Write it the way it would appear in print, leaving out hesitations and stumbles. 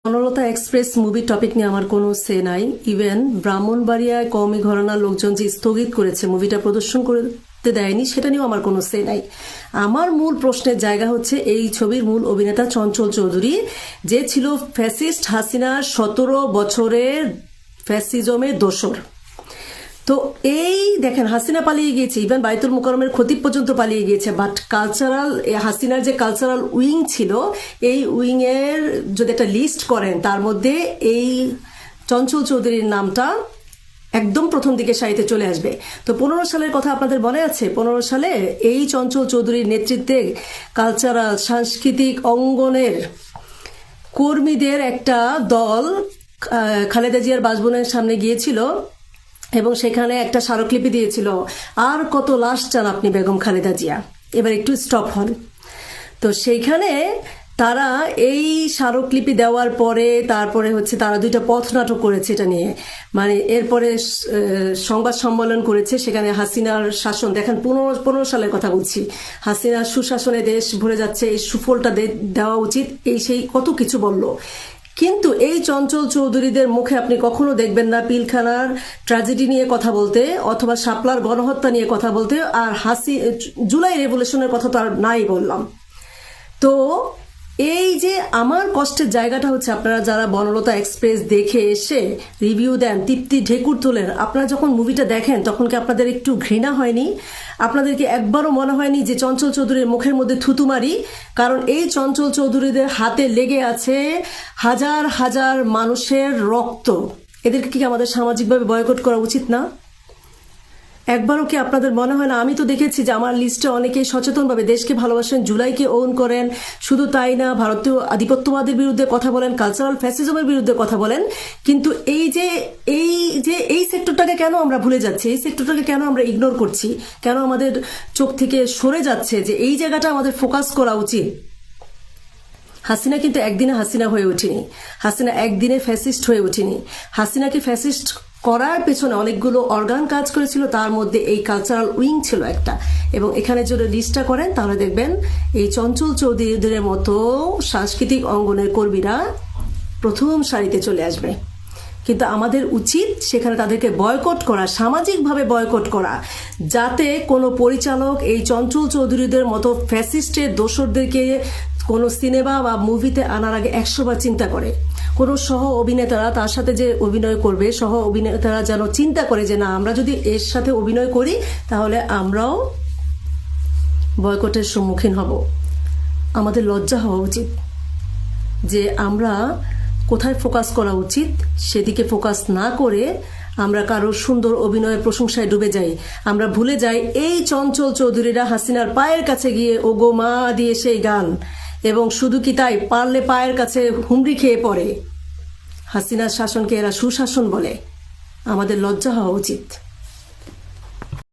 Banalata express movie topic নিয়ে আমার কোনো সে নাই। ইভেন ব্রাহ্মণবাড়িয়ায় কওমি ঘরানার লোকজন যে স্থগিত করেছে, মুভিটা প্রদর্শন করতে দেয়নি, সেটা নিয়েও আমার কোনো সে নাই। আমার মূল প্রশ্নের জায়গা হচ্ছে এই ছবির মূল অভিনেতা চঞ্চল চৌধুরী, যে ছিল ফ্যাসিস্ট হাসিনার 17 বছরের ফ্যাসিজমের দোসর। তো এই দেখেন, হাসিনা পালিয়ে গিয়েছে, ইভেন বাইতুল মুকাররমের খতিব পর্যন্ত পালিয়ে গিয়েছে, বাট কালচারাল হাসিনার যে কালচারাল উইং ছিল, এই উইং এর যদি একটা লিস্ট করেন, তার মধ্যে এই চঞ্চল চৌধুরীর নামটা একদম প্রথম দিকে সারিতে চলে আসবে। তো 15 সালের কথা আপনাদের মনে আছে? 15 সালে এই চঞ্চল চৌধুরীর নেতৃত্বে কালচারাল সাংস্কৃতিক অঙ্গনের কর্মীদের একটা দল খালেদা জিয়ার বাসভবনের সামনে গিয়েছিল এবং সেখানে একটা স্মারকলিপি দিয়েছিল, আর কত লাশ চান আপনি বেগম খালেদা জিয়া, এবার একটু স্টপ হন। তো সেইখানে তারা এই স্মারকলিপি দেওয়ার পরে তারপরে হচ্ছে তারা 2টা পথ নাটক করেছে এটা নিয়ে, মানে এরপরে সংবাদ সম্মেলন করেছে, সেখানে হাসিনার শাসন দেখেন, 15 সালের কথা বলছি, হাসিনার সুশাসনে দেশ ভরে যাচ্ছে, এই সুফলটা দেওয়া উচিত, এই সেই কত কিছু বলল। কিন্তু এই চঞ্চল চৌধুরীদের মুখে আপনি কখনো দেখবেন না পিলখানার ট্র্যাজেডি নিয়ে কথা বলতে, অথবা শাপলার গণহত্যা নিয়ে কথা বলতে, আর জুলাই রেভলিউশনের কথা তো আর নাই বললাম। তো এই যে আমার কষ্টের জায়গাটা হচ্ছে, আপনারা যারা বনলতা এক্সপ্রেস দেখে এসে রিভিউ দেন, তৃপ্তি ঢেকুর তোলেন, আপনারা যখন মুভিটা দেখেন তখন কি আপনাদের একটু ঘৃণা হয়নি? আপনাদেরকে একবারও মনে হয়নি যে চঞ্চল চৌধুরীর মুখের মধ্যে থুতু মারি? কারণ এই চঞ্চল চৌধুরীদের হাতে লেগে আছে হাজার হাজার মানুষের রক্ত। এদেরকে কি আমাদের সামাজিকভাবে বয়কট করা উচিত না? একবারও কি আপনাদের মনে হয় না? আমি তো দেখেছি যে আমার লিস্টে অনেকেই সচেতনভাবে দেশকে ভালোবাসেন, জুলাইকে ওন করেন, শুধু তাই না, ভারতীয় আধিপত্যবাদের বিরুদ্ধে কথা বলেন, কালচারাল ফ্যাসিজমের বিরুদ্ধে কথা বলেন। কিন্তু এই সেক্টরটাকে কেন আমরা ভুলে যাচ্ছি? এই সেক্টরটাকে কেন আমরা ইগনোর করছি? কেন আমাদের চোখ থেকে সরে যাচ্ছে যে এই জায়গাটা আমাদের ফোকাস করা উচিত? হাসিনা কিন্তু একদিনে হাসিনা হয়ে ওঠেনি, হাসিনা একদিনে ফ্যাসিস্ট হয়ে ওঠেনি। হাসিনাকে ফ্যাসিস্ট করার পেছনে অনেকগুলো অর্গান কাজ করেছিল, তার মধ্যে এই কালচারাল উইং ছিল একটা। এবং এখানে যদি লিস্টটা করেন তাহলে দেখবেন এই চঞ্চল চৌধুরীদের মতো সাংস্কৃতিক অঙ্গনের কর্মীরা প্রথম সারিতে চলে আসবে। কিন্তু আমাদের উচিত সেখানে তাদেরকে বয়কট করা, সামাজিকভাবে বয়কট করা, যাতে কোনো পরিচালক এই চঞ্চল চৌধুরীদের মতো ফ্যাসিস্টের দোসরদেরকে কোনো সিনেমা বা মুভিতে আনার আগে 100 বার চিন্তা করে। কোনো সহ অভিনেতারা তার সাথে যে অভিনয় করবে, সহ অভিনেতারা যেন চিন্তা করে যে না, আমরা যদি এর সাথে অভিনয় করি তাহলে আমরাও বয়কটের সম্মুখীন হব। আমাদের লজ্জা হওয়া উচিত যে আমরা কোথায় ফোকাস করা উচিত সেদিকে ফোকাস না করে আমরা কারোর সুন্দর অভিনয়ের প্রশংসায় ডুবে যাই। আমরা ভুলে যাই এই চঞ্চল চৌধুরীরা হাসিনার পায়ের কাছে গিয়ে ও গো মা দিয়ে সেই গান, এবং শুধু কি তাই, পারলে পায়ের কাছে হুমড়ি খেয়ে পড়ে। হাসিনার শাসনকে এরা সুশাসন বলে। আমাদের লজ্জা হওয়া উচিত।